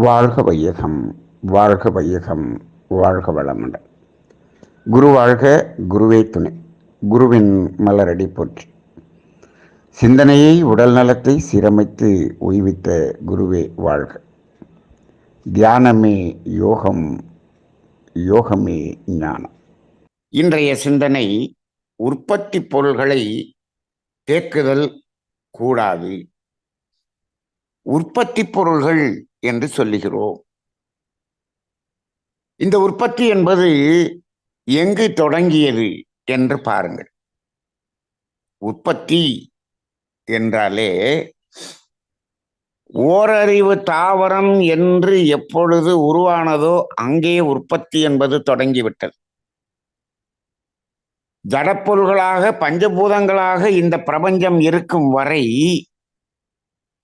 வாழ்க வையகம், வாழ்க வையகம், வாழ்க வளமுடன். குரு வாழ்க, குருவே துணை. குருவின் மலரடி போற்றி. சிந்தனையை உடல் நலத்தை சீரமைத்து உய்வித்த குருவே வாழ்க. தியானமே யோகம், யோகமே ஞானம். இன்றைய சிந்தனை, உற்பத்தி பொருள்களை தேக்குதல் கூடாது. உற்பத்தி பொருள்கள் என்று சொல்லுகிறோம். இந்த உற்பத்தி என்பது எங்கு தொடங்கியது என்று பாருங்கள். உற்பத்தி என்றாலே ஓரறிவு தாவரம் என்று எப்பொழுது உருவானதோ அங்கே உற்பத்தி என்பது தொடங்கிவிட்டது. ஜடப்பொருள்களாக பஞ்சபூதங்களாக இந்த பிரபஞ்சம் இருக்கும் வரை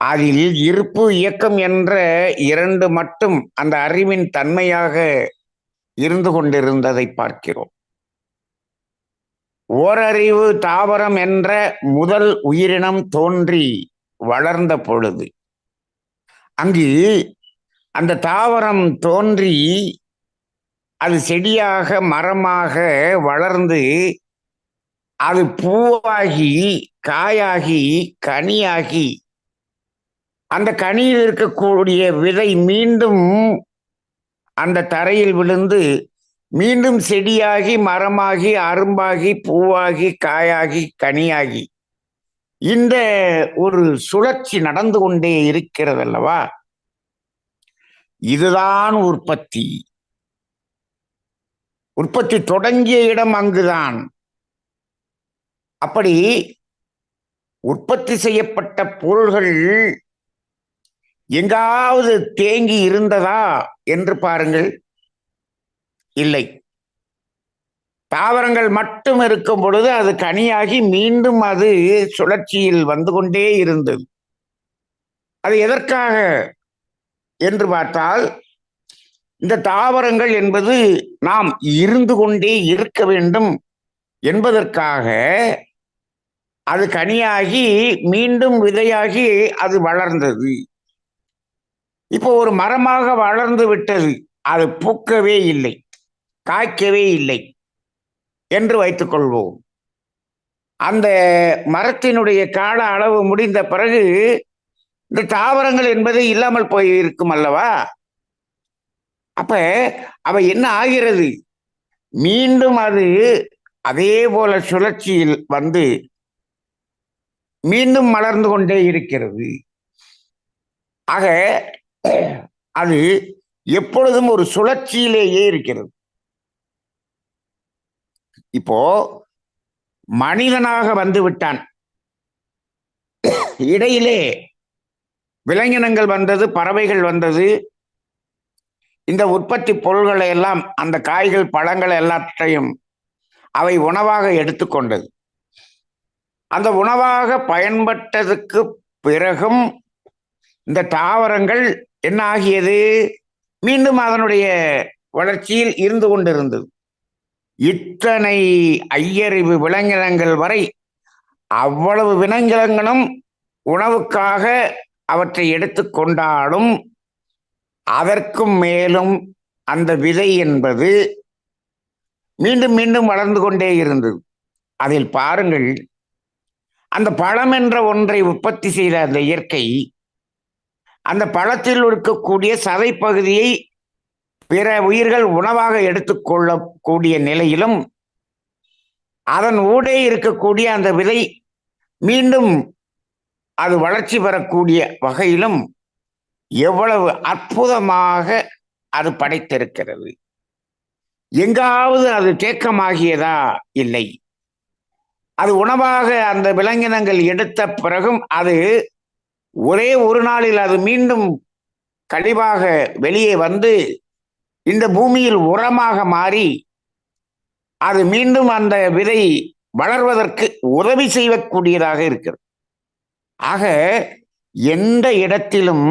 அதில் இருப்பு இயக்கம் என்ற இரண்டு மட்டும் அந்த அறிவின் தன்மையாக இருந்து கொண்டிருந்ததை பார்க்கிறோம். ஓரறிவு தாவரம் என்ற முதல் உயிரினம் தோன்றி வளர்ந்த பொழுது அங்கு அந்த தாவரம் தோன்றி அது செடியாக மரமாக வளர்ந்து அது பூவாகி காயாகி கனியாகி அந்த கனியில் இருக்கக்கூடிய விதை மீண்டும் அந்த தரையில் விழுந்து மீண்டும் செடியாகி மரமாகி அரும்பாகி பூவாகி காயாகி கனியாகி இந்த ஒரு சுழற்சி நடந்து கொண்டே இருக்கிறது அல்லவா? இதுதான் உற்பத்தி. உற்பத்தி தொடங்கிய இடம் அங்குதான். அப்படி உற்பத்தி செய்யப்பட்ட பொருள்கள் எங்காவது தேங்கி இருந்ததா என்று பாருங்கள். இல்லை. தாவரங்கள் மட்டும் இருக்கும் பொழுது அது கனியாகி மீண்டும் அது சுழற்சியில் வந்து கொண்டே இருந்தது. அது எதற்காக என்று பார்த்தால், இந்த தாவரங்கள் என்பது நாம் இருந்து கொண்டே இருக்க வேண்டும் என்பதற்காக அது கனியாகி மீண்டும் விதையாகி அது வளர்ந்தது. இப்போ ஒரு மரமாக வளர்ந்து விட்டது, அது பூக்கவே இல்லை, காய்க்கவே இல்லை என்று வைத்துக் கொள்வோம். அந்த மரத்தினுடைய கால அளவு முடிந்த பிறகு இந்த தாவரங்கள் என்பது இல்லாமல் போய் இருக்கும் அல்லவா? அப்ப அவை என்ன ஆகிறது? மீண்டும் அது அதே போல சுழற்சியில் வந்து மீண்டும் மலர்ந்து கொண்டே இருக்கிறது. ஆக அது எப்பொழுதும் ஒரு சுழற்சியிலேயே இருக்கிறது. இப்போ மனிதனாக வந்து விட்டான், இடையிலே விலங்கினங்கள் வந்தது, பறவைகள் வந்தது. இந்த உற்பத்தி பொருள்களை எல்லாம், அந்த காய்கள் பழங்கள் எல்லாத்தையும் அவை உணவாக எடுத்துக்கொண்டது. அந்த உணவாக பயன்பட்டதுக்கு பிறகும் இந்த தாவரங்கள் என்ன ஆகியது? மீண்டும் அதனுடைய வளர்ச்சியில் இருந்து கொண்டிருந்தது. இத்தனை ஐயறிவு விலங்கினங்கள் வரை அவ்வளவு விலங்கினங்களும் உணவுக்காக அவற்றை எடுத்துக்கொண்டாலும் அதற்கும் மேலும் அந்த விதை என்பது மீண்டும் மீண்டும் வளர்ந்து கொண்டே இருந்தது. அதில் பாருங்கள், அந்த பழம் என்ற ஒன்றை உற்பத்தி செய்த அந்த இயற்கை அந்த பழத்தில் இருக்கக்கூடிய சதை பகுதியை பிற உயிர்கள் உணவாக எடுத்துக்கொள்ளக்கூடிய நிலையிலும் அதன் ஊடே இருக்கக்கூடிய அந்த விதை மீண்டும் அது வளர்ச்சி பெறக்கூடிய வகையிலும் எவ்வளவு அற்புதமாக அது படைத்திருக்கிறது. எங்காவது அது தேக்கமாகியதா? இல்லை. அது உணவாக அந்த விலங்கினங்கள் எடுத்த பிறகும் அது ஒரே ஒரு நாளில் அது மீண்டும் கழிவாக வெளியே வந்து இந்த பூமியில் உரமாக மாறி அது மீண்டும் அந்த விதை வளர்வதற்கு உதவி செய்யக்கூடியதாக இருக்கிறது. ஆக எந்த இடத்திலும்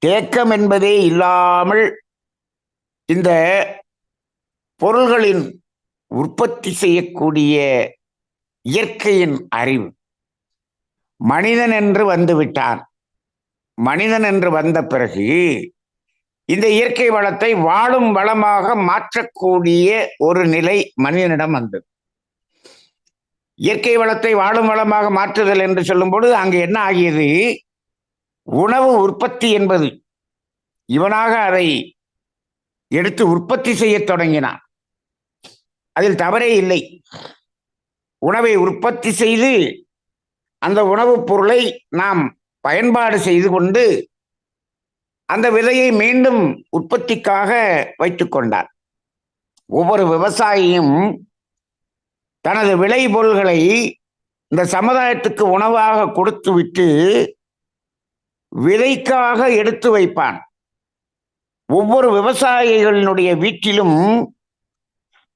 தேக்கம் என்பதே இல்லாமல் இந்த பொருள்களின் உற்பத்தி செய்யக்கூடிய இயற்கையின் அறிவு மனிதன் என்று வந்துவிட்டான். மனிதன் என்று வந்த பிறகு இந்த இயற்கை வளத்தை வாழும் வளமாக மாற்றக்கூடிய ஒரு நிலை மனிதனிடம் வந்தது. இயற்கை வளத்தை வாழும் வளமாக மாற்றுதல் என்று சொல்லும் பொழுது அங்கு என்ன ஆகியது? உணவு உற்பத்தி என்பது இவனாக அதை எடுத்து உற்பத்தி செய்ய தொடங்கினான். அதில் தவறே இல்லை. உணவை உற்பத்தி செய்து அந்த உணவுப் பொருளை நாம் பயன்பாடு செய்து கொண்டு அந்த விதையை மீண்டும் உற்பத்திக்காக வைத்துக் கொண்டார். ஒவ்வொரு விவசாயியும் தனது விளைபொருள்களை இந்த சமுதாயத்துக்கு உணவாக கொடுத்துவிட்டு விதைக்காக எடுத்து வைப்பான். ஒவ்வொரு விவசாயிகளினுடைய வீட்டிலும்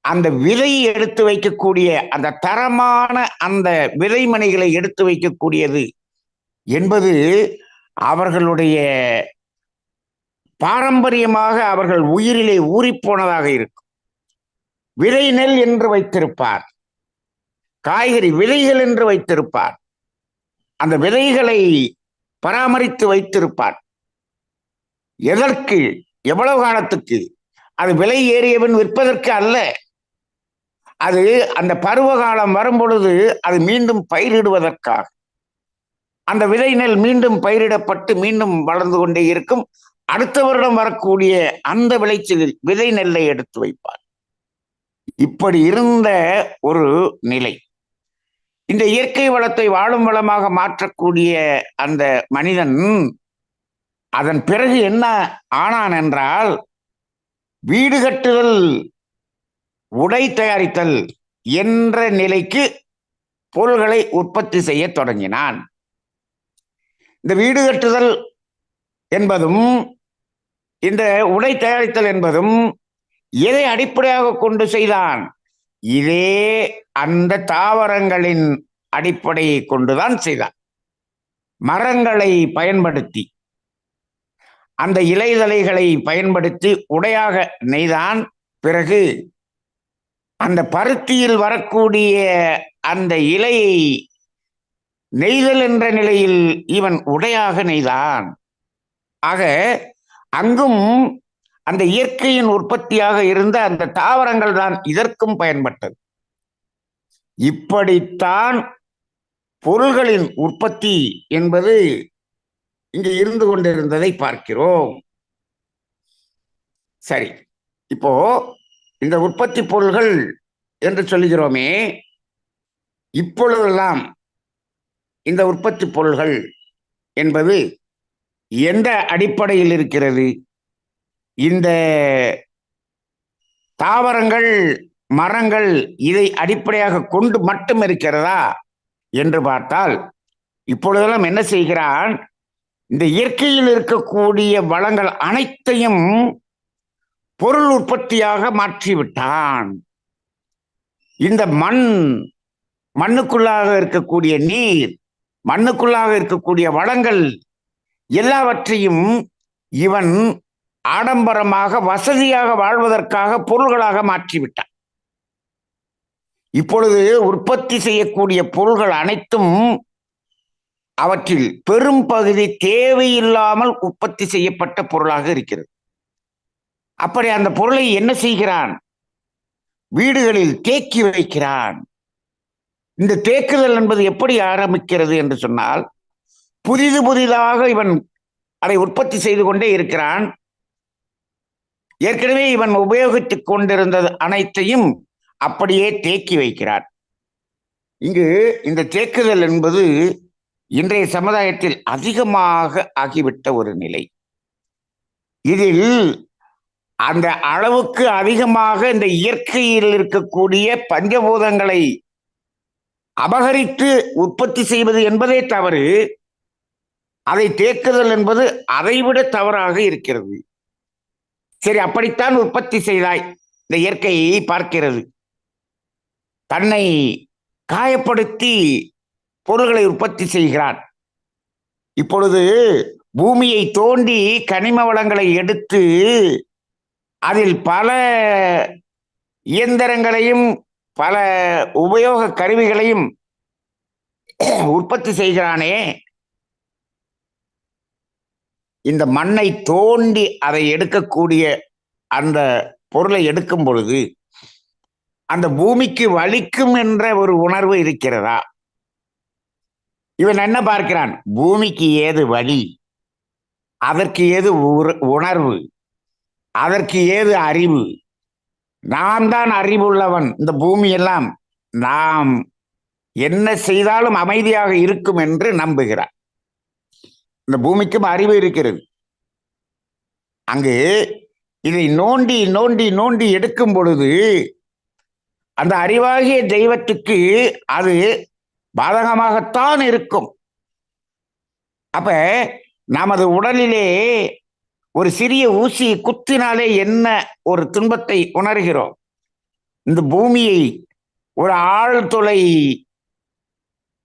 அந்த விதையை எடுத்து வைக்கக்கூடிய அந்த தரமான அந்த விதைமணிகளை எடுத்து வைக்கக்கூடியது என்பது அவர்களுடைய பாரம்பரியமாக அவர்கள் உயிரிலே ஊறிப்போனதாக இருக்கும். விதை நெல் என்று வைத்திருப்பார், காய்கறி விதைகள் என்று வைத்திருப்பார், அந்த விதைகளை பராமரித்து வைத்திருப்பார். எதற்கு? எவ்வளவு காலத்துக்கு? அது விலை ஏறியவன் விற்பதற்கு அல்ல. அது அந்த பருவ காலம் வரும் பொழுது அது மீண்டும் பயிரிடுவதற்காக. அந்த விதை நெல் மீண்டும் பயிரிடப்பட்டு மீண்டும் வளர்ந்து கொண்டே இருக்கும். அடுத்த வருடம் வரக்கூடிய அந்த விளைச்சலில் விதை நெல்லை எடுத்து வைப்பார். இப்படி இருந்த ஒரு நிலை. இந்த இயற்கை வளத்தை வாழும் வளமாக மாற்றக்கூடிய அந்த மனிதன் அதன் பிறகு என்ன ஆனான் என்றால், வீடு கட்டுதல், உடை தயாரித்தல் என்ற நிலைக்கு பொருள்களை உற்பத்தி செய்ய தொடங்கினான். இந்த வீடு கட்டுதல் என்பதும் இந்த உடை தயாரித்தல் என்பதும் எதை அடிப்படையாக கொண்டு செய்தான்? இதே அந்த தாவரங்களின் அடிப்படையை கொண்டுதான் செய்தான். மரங்களை பயன்படுத்தி, அந்த இலைதலைகளை பயன்படுத்தி உடையாக நெய்தான். பிறகு அந்த பருத்தியில் வரக்கூடிய அந்த இலையை நெய்தல் என்ற நிலையில் இவன் உடையாக நெய்தான். ஆக அங்கும் அந்த இயற்கையின் உற்பத்தியாக இருந்த அந்த தாவரங்கள் தான் இதற்கும் பயன்பட்டது. இப்படித்தான் பொருள்களின் உற்பத்தி என்பது இங்கு இருந்து கொண்டிருந்ததை பார்க்கிறோம். சரி, இப்போ இந்த உற்பத்தி பொருள்கள் என்று சொல்லுகிறோமே, இப்பொழுதெல்லாம் இந்த உற்பத்தி பொருள்கள் என்பது எந்த அடிப்படையில் இருக்கிறது? இந்த தாவரங்கள், மரங்கள் இதை அடிப்படையாக கொண்டு மட்டும் இருக்கிறதா என்று பார்த்தால், இப்பொழுதெல்லாம் என்ன செய்கிறான்? இந்த இயற்கையில் இருக்கக்கூடிய வளங்கள் அனைத்தையும் பொருள் உற்பத்தியாக மாற்றிவிட்டான். இந்த மண்ணுக்குள்ளாக இருக்கக்கூடிய நீர், மண்ணுக்குள்ளாக இருக்கக்கூடிய வளங்கள் எல்லாவற்றையும் இவன் ஆடம்பரமாக வசதியாக வாழ்வதற்காக பொருள்களாக மாற்றிவிட்டான். இப்பொழுது உற்பத்தி செய்யக்கூடிய பொருள்கள் அனைத்தும் அவற்றில் பெரும் பகுதி தேவையில்லாமல் உற்பத்தி செய்யப்பட்ட பொருளாக இருக்கிறது. அப்படி அந்த பொருளை என்ன செய்கிறான்? வீடுகளில் தேக்கி வைக்கிறான். இந்த தேக்குதல் என்பது எப்படி ஆரம்பிக்கிறது என்று சொன்னால், புதிதாக இவன் அதை உற்பத்தி செய்து கொண்டே இருக்கிறான். ஏற்கனவே இவன் உபயோகித்துக் கொண்டிருந்தது அனைத்தையும் அப்படியே தேக்கி வைக்கிறான். இங்கு இந்த தேக்குதல் என்பது இன்றைய சமுதாயத்தில் அதிகமாக ஆகிவிட்ட ஒரு நிலை. இதில் அந்த அளவுக்கு அதிகமாக இந்த இயற்கையில் இருக்கக்கூடிய பஞ்சபூதங்களை அபகரித்து உற்பத்தி செய்வது என்பதே தவறு. அதை தேக்குதல் என்பது அதைவிட தவறாக இருக்கிறது. சரி, அப்படித்தான் உற்பத்தி செய்தாய். இந்த இயற்கையை பார்க்கிறது. தன்னை காயப்படுத்தி பொருள்களை உற்பத்தி செய்கிறான். இப்பொழுது பூமியை தோண்டி கனிம வளங்களை எடுத்து அதில் பல இயந்திரங்களையும் பல உபயோக கருவிகளையும் உற்பத்தி செய்கிறானே, இந்த மண்ணை தோண்டி அதை எடுக்கக்கூடிய அந்த பொருளை எடுக்கும் பொழுது அந்த பூமிக்கு வலிக்கும் என்ற ஒரு உணர்வு இருக்கிறதா? இவன் என்ன பார்க்கிறான்? பூமிக்கு ஏது வலி, அதற்கு ஏது உணர்வு, அதற்கு ஏது அறிவு? நான் தான் அறிவுள்ளவன். இந்த பூமி எல்லாம் நாம் என்ன செய்தாலும் அமைதியாக இருக்கும் என்று நம்புகிறார். இந்த பூமிக்கும் அறிவு இருக்கிறது. அங்கு இதை நோண்டி நோண்டி நோண்டி எடுக்கும் பொழுது அந்த அறிவாகிய தெய்வத்துக்கு அது பாதகமாகத்தான் இருக்கும். அப்ப நமது உடலிலே ஒரு சிறிய ஊசி குத்தினாலே என்ன ஒரு துன்பத்தை உணர்கிறோம்? இந்த பூமியை ஒரு ஆழ்துளை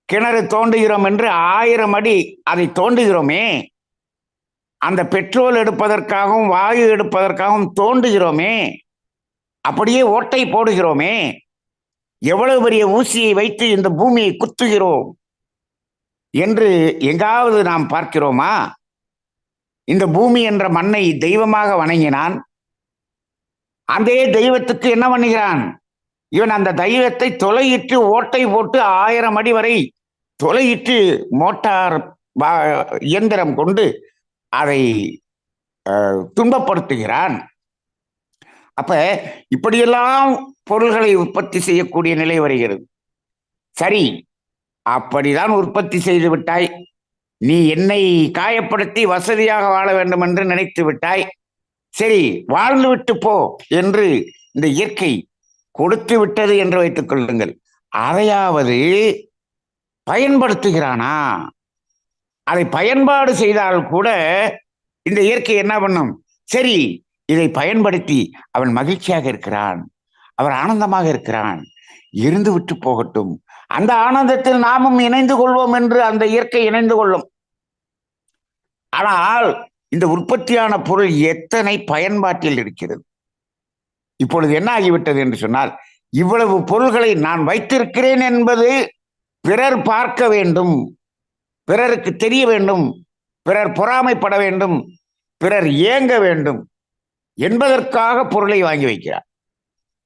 கிணறு தோண்டுகிறோம் என்று 1000 அடி அதை தோண்டுகிறோமே, அந்த பெட்ரோல் எடுப்பதற்காகவும் வாயு எடுப்பதற்காகவும் தோண்டுகிறோமே, அப்படியே ஓட்டை போடுகிறோமே, எவ்வளவு பெரிய ஊசியை வைத்து இந்த பூமியை குத்துகிறோம் என்று எங்காவது நாம் பார்க்கிறோமா? இந்த பூமி என்ற மண்ணை தெய்வமாக வணங்கினான். அந்த தெய்வத்துக்கு என்ன பண்ணுகிறான் இவன்? அந்த தெய்வத்தை தொலையிட்டு ஓட்டை போட்டு 1000 அடி வரை தொலையிட்டு மோட்டார் இயந்திரம் கொண்டு அதை துன்பப்படுத்துகிறான். அப்ப இப்படியெல்லாம் பொருள்களை உற்பத்தி செய்யக்கூடிய நிலை வருகிறது. சரி, அப்படிதான் உற்பத்தி செய்து விட்டாய். நீ என்னை காயப்படுத்தி வசதியாக வாழ வேண்டும் என்று நினைத்து விட்டாய். சரி, வாழ்ந்து விட்டு போ என்று இந்த இயற்கை கொடுத்து விட்டது என்று வைத்துக் கொள்ளுங்கள். அதையாவது பயன்படுத்துகிறானா? அதை பயன்பாடு செய்தால் கூட இந்த இயற்கை என்ன பண்ணும்? சரி, இதை பயன்படுத்தி அவன் மகிழ்ச்சியாக இருக்கிறான், அவர் ஆனந்தமாக இருக்கிறான், இருந்து விட்டு போகட்டும், அந்த ஆனந்தத்தில் நாமும் இணைந்து கொள்வோம் என்று அந்த இயற்கை இணைந்து கொள்ளும். ஆனால் இந்த உற்பத்தியான பொருள் எத்தனை பயன்பாட்டில் இருக்கிறது? இப்பொழுது என்ன ஆகிவிட்டது என்று சொன்னால், இவ்வளவு பொருள்களை நான் வைத்திருக்கிறேன் என்பது பிறர் பார்க்க வேண்டும், பிறருக்கு தெரிய வேண்டும், பிறர் பொறாமைப்பட வேண்டும், பிறர் ஏங்க வேண்டும் என்பதற்காக பொருளை வாங்கி வைக்கிறார்.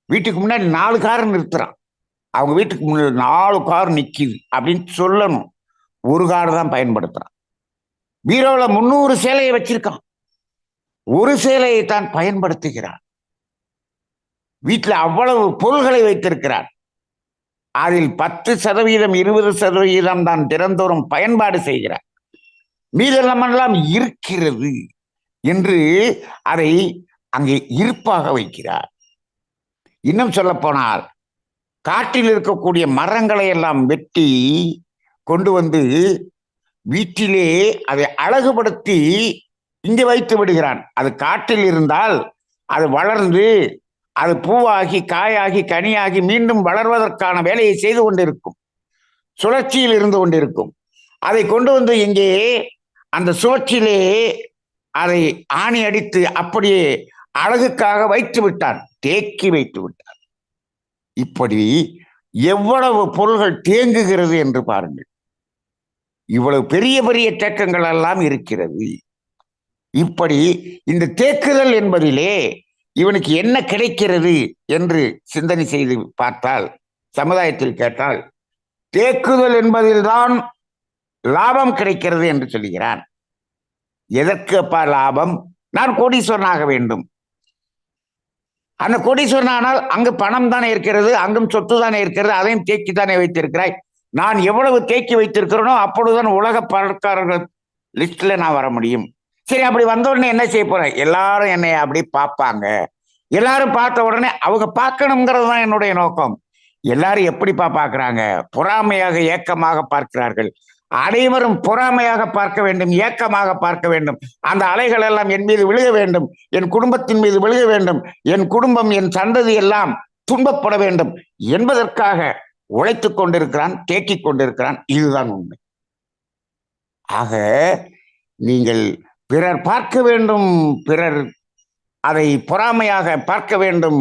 வீட்டுக்கு முன்னாடி 4 கார் நிறுத்துறான். அவங்க வீட்டுக்கு முன்னாடி 4 கார் நிக்குது அப்படின்னு சொல்லணும். 1 கார் தான் பயன்படுத்துறான். பீரோல 300 சேலையை வச்சிருக்கான், 1 சேலையை தான் பயன்படுத்துகிறான். வீட்டில் அவ்வளவு பொருள்களை வைத்திருக்கிறார். அதில் 10%, 20% தான் தினந்தோறும் பயன்பாடு செய்கிறார். மீதெல்லாம் இருக்கிறது என்று அதை அங்கே இருப்பாக வைக்கிறார். இன்னும் சொல்ல போனால், காட்டில் இருக்கக்கூடிய மரங்களை எல்லாம் வெட்டி கொண்டு வந்து வீட்டிலே அதை அழகுபடுத்தி இங்கே வைத்து விடுகிறான். அது காட்டில் இருந்தால் அது வளர்ந்து அது பூவாகி காயாகி கனியாகி மீண்டும் வளர்வதற்கான வேலையை செய்து கொண்டிருக்கும், சுழற்சியில் இருந்து கொண்டிருக்கும். அதை கொண்டு வந்து இங்கே அந்த சுழற்சியிலே அதை ஆணி அடித்து அப்படியே அழகுக்காக வைத்து விட்டான், தேக்கி வைத்து விட்டான். இப்படி எவ்வளவு பொருள்கள் தேங்குகிறது என்று பாருங்கள். இவ்வளவு பெரிய பெரிய தேக்கங்கள் எல்லாம் இருக்கிறது. இப்படி இந்த தேக்குதல் என்பதிலே இவனுக்கு என்ன கிடைக்கிறது என்று சிந்தனை செய்து பார்த்தால், சமுதாயத்தில் கேட்டால், தேக்குதல் என்பதில்தான் லாபம் கிடைக்கிறது என்று சொல்கிறான். எதற்கு அப்பா லாபம்? நான் கோடீஸ்வரனாக வேண்டும். அந்த கோடீஸ்வரன் ஆனால் அங்கு பணம் தானே இருக்கிறது, அங்கும் சொத்து தானே இருக்கிறது, அதையும் தேக்கி தானே வைத்திருக்கிறாய். நான் எவ்வளவு தேக்கி வைத்திருக்கிறேனோ அப்பொழுதுதான் உலக பணக்காரர்கள் லிஸ்ட்ல நான் வர முடியும். சரி, அப்படி வந்த உடனே என்ன செய்ய போறேன்? எல்லாரும் என்னை அப்படி பார்ப்பாங்க. எல்லாரும் பார்த்த உடனே அவங்க பார்க்கணுங்கிறது தான் என்னுடைய நோக்கம். எல்லாரும் எப்படிப்பா பார்க்கிறாங்க? பொறாமையாக, ஏக்கமாக பார்க்கிறார்கள். அனைவரும் பொறாமையாக பார்க்க வேண்டும், ஏக்கமாக பார்க்க வேண்டும். அந்த அலைகள் எல்லாம் என் மீது விழுக வேண்டும், என் குடும்பத்தின் மீது விழுக வேண்டும், என் குடும்பம், என் சந்ததி எல்லாம் துன்பப்பட வேண்டும் என்பதற்காக உழைத்துக் கொண்டிருக்கிறான், தேக்கிக் கொண்டிருக்கிறான். இதுதான் உண்மை. ஆக நீங்கள் பிறர் பார்க்க வேண்டும், பிறர் அதை பொறாமையாக பார்க்க வேண்டும்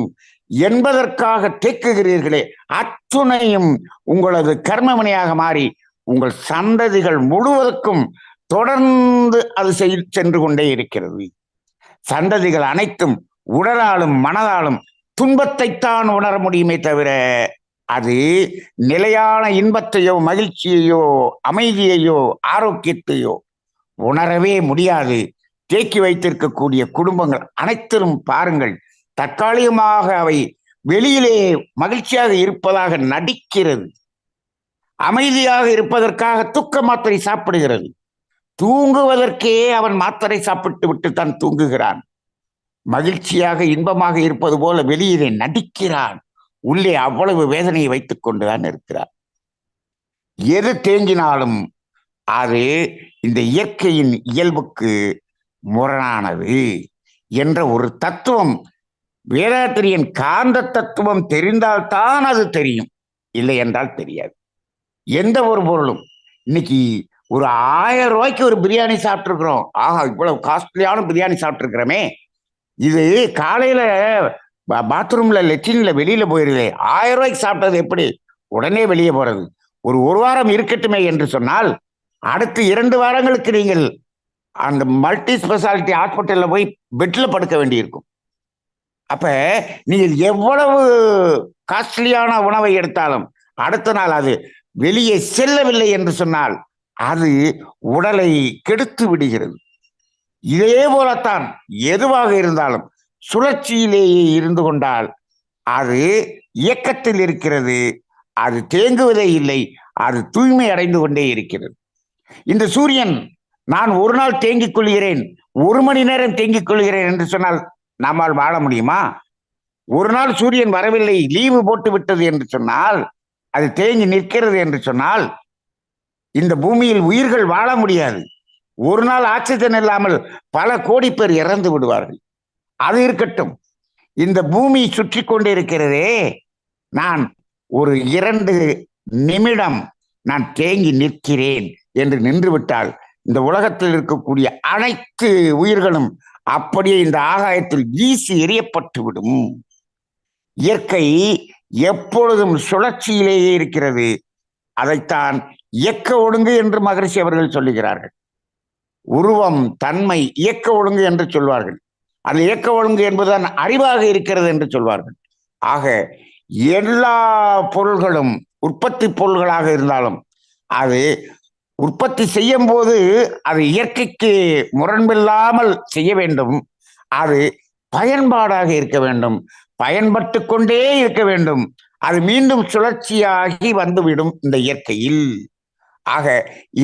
என்பதற்காக தேக்குகிறீர்களே, அத்துணையும் உங்களது கர்மவினையாக மாறி உங்கள் சந்ததிகள் முழுவதற்கும் தொடர்ந்து அது சென்று கொண்டே இருக்கிறது. சந்ததிகள் அனைத்தும் உடலாலும் மனதாலும் துன்பத்தைத்தான் உணர முடியுமே தவிர அது நிலையான இன்பத்தையோ மகிழ்ச்சியையோ அமைதியையோ ஆரோக்கியத்தையோ உணரவே முடியாது. தேக்கி வைத்திருக்கக்கூடிய குடும்பங்கள் அனைத்திலும் பாருங்கள், தற்காலிகமாக அவை வெளியிலே மகிழ்ச்சியாக இருப்பதாக நடிக்கிறது, அமைதியாக இருப்பதற்காக தூக்க மாத்திரை சாப்பிடுகிறது. தூங்குவதற்கே அவன் மாத்திரை சாப்பிட்டு விட்டுத்தான் தூங்குகிறான். மகிழ்ச்சியாக இன்பமாக இருப்பது போல வெளியிலே நடிக்கிறான், உள்ளே அவ்வளவு வேதனையை வைத்துக் கொண்டுதான் இருக்கிறான். எது தேங்கினாலும் அது இந்த இயற்கையின் இயல்புக்கு முரணானது என்ற ஒரு தத்துவம், வேதாத்திரியன் காந்த தத்துவம் தெரிந்தால்தான் அது தெரியும், இல்லை என்றால் தெரியாது. எந்த ஒரு பொருளும் இன்னைக்கு ஒரு 1000 ரூபாய்க்கு ஒரு பிரியாணி சாப்பிட்டுருக்கிறோம். ஆஹா, இவ்வளவு காஸ்ட்லியான பிரியாணி சாப்பிட்டுருக்கிறோமே, இது காலையில பாத்ரூம்ல லெட்டின்ல வெளியில போயிருது. 1000 ரூபாய்க்கு சாப்பிட்டது எப்படி உடனே வெளியே போறது? ஒரு வாரம் இருக்கட்டுமே என்று சொன்னால் அடுத்து 2 வாரங்களுக்கு நீங்கள் அந்த மல்டி ஸ்பெஷாலிட்டி ஹாஸ்பிட்டல்ல போய் பெட்ல படுக்க வேண்டியிருக்கும். அப்ப நீங்கள் எவ்வளவு காஸ்ட்லியான உணவை எடுத்தாலும் அடுத்த நாள் அது வெளியே செல்லவில்லை என்று சொன்னால் அது உடலை கெடுத்து விடுகிறது. இதே போலத்தான் எதுவாக இருந்தாலும் சுழற்சியிலேயே இருந்து கொண்டால் அது இயக்கத்தில் இருக்கிறது, அது தேங்குவதே இல்லை, அது தூய்மை அடைந்து கொண்டே இருக்கிறது. இந்த சூரியன் நான் ஒரு நாள் தேங்கிக் கொள்கிறேன், 1 மணி நேரம் தேங்கிக் கொள்கிறேன் என்று சொன்னால் நம்மால் வாழ முடியுமா? ஒரு நாள் சூரியன் வரவில்லை, லீவு போட்டு விட்டது என்று சொன்னால், அது தேங்கி நிற்கிறது என்று சொன்னால் இந்த பூமியில் உயிர்கள் வாழ முடியாது. ஒரு நாள் ஆக்சிஜன் இல்லாமல் பல கோடி பேர் இறந்து விடுவார்கள். அது இருக்கட்டும், இந்த பூமி சுற்றி கொண்டிருக்கிறதே, நான் ஒரு 2 நிமிடம் நான் தேங்கி நிற்கிறேன் என்று நின்றுவிட்டால் இந்த உலகத்தில் இருக்கக்கூடிய அனைத்து உயிர்களும் அப்படியே இந்த ஆகாயத்தில் வீசி எறியப்பட்டு விடும். இயற்கை எப்பொழுதும் சுழற்சியிலேயே இருக்கிறது. அதைத்தான் இயக்க ஒழுங்கு என்று மகரிஷி அவர்கள் சொல்லுகிறார்கள். உருவம், தன்மை, இயக்க ஒழுங்கு என்று சொல்வார்கள். அது இயக்க ஒழுங்கு என்பதுதான் அறிவாக இருக்கிறது என்று சொல்வார்கள். ஆக எல்லா பொருள்களும் உற்பத்தி பொருள்களாக இருந்தாலும் அது உற்பத்தி செய்யும் போது அது இயற்கைக்கு முரண்பில்லாமல் செய்ய வேண்டும். அது பயன்பாடாக இருக்க வேண்டும், பயன்பட்டு கொண்டே இருக்க வேண்டும். அது மீண்டும் சுழற்சியாகி வந்துவிடும் இந்த இயற்கையில். ஆக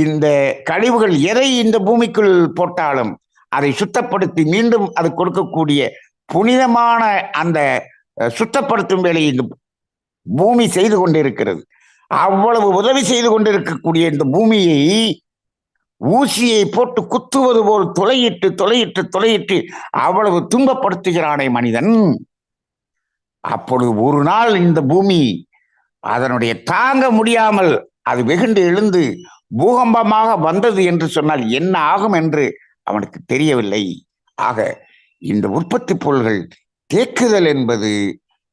இந்த கழிவுகள் எதை இந்த பூமிக்குள் போட்டாலும் அதை சுத்தப்படுத்தி மீண்டும் அது கொடுக்கக்கூடிய புனிதமான அந்த சுத்தப்படுத்தும் வேலையை இந்த பூமி செய்து கொண்டிருக்கிறது. அவ்வளவு உதவி செய்து கொண்டிருக்கக்கூடிய இந்த பூமியை ஊசியை போட்டு குத்துவது போல் துளையிட்டு துளையிட்டு துளையிட்டு அவ்வளவு துன்பப்படுத்துகிறானே மனிதன். அப்பொழுது ஒரு நாள் இந்த பூமி அதனுடைய தாங்க முடியாமல் அது வெகுண்டு எழுந்து பூகம்பமாக வந்தது என்று சொன்னால் என்ன ஆகும் என்று அவனுக்கு தெரியவில்லை. ஆக இந்த உற்பத்தி பொருள்கள் தேக்குதல் என்பது,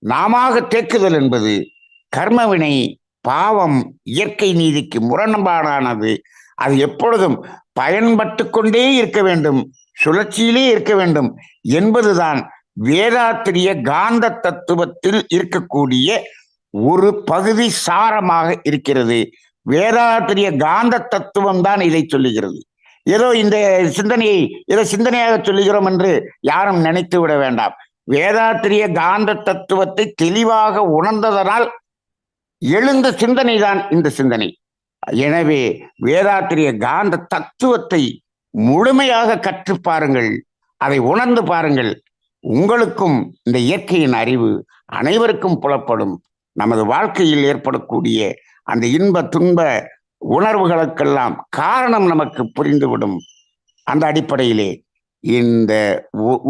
நாம தேக்குதல் என்பது கர்மவினை, பாவம், இயற்கை நீதிக்கு முரண்பாடானது. அது எப்பொழுதும் பயன்பட்டு கொண்டே இருக்க வேண்டும், சுழற்சியிலே இருக்க வேண்டும் என்பதுதான் வேதாத்திரிய காந்த தத்துவத்தில் இருக்கக்கூடிய ஒரு பகுதி சாரமாக இருக்கிறது. வேதாத்திரிய காந்த தத்துவம் தான் இதை சொல்லுகிறது. ஏதோ இந்த சிந்தனையை ஏதோ சிந்தனையாக சொல்லுகிறோம் என்று யாரும் நினைத்து விட வேண்டாம். வேதாத்திரிய காந்த தத்துவத்தை தெளிவாக உணர்ந்ததனால் எழுந்த சிந்தனை தான் இந்த சிந்தனை. எனவே வேதாத்திரிய காந்த தத்துவத்தை முழுமையாக கற்று பாருங்கள், அதை உணர்ந்து பாருங்கள். உங்களுக்கும் இந்த இயற்கையின் அறிவு அனைவருக்கும் புலப்படும். நமது வாழ்க்கையில் ஏற்படக்கூடிய அந்த இன்ப துன்ப உணர்வுகளுக்கெல்லாம் காரணம் நமக்கு புரிந்துவிடும். அந்த அடிப்படையிலே இந்த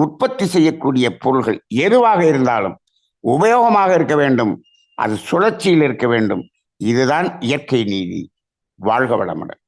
உற்பத்தி செய்யக்கூடிய பொருள்கள் எதுவாக இருந்தாலும் உபயோகமாக இருக்க வேண்டும், அது சுழற்சியில் இருக்க வேண்டும். இதுதான் இயற்கை நீதி. வாழ்க வளமுடன்.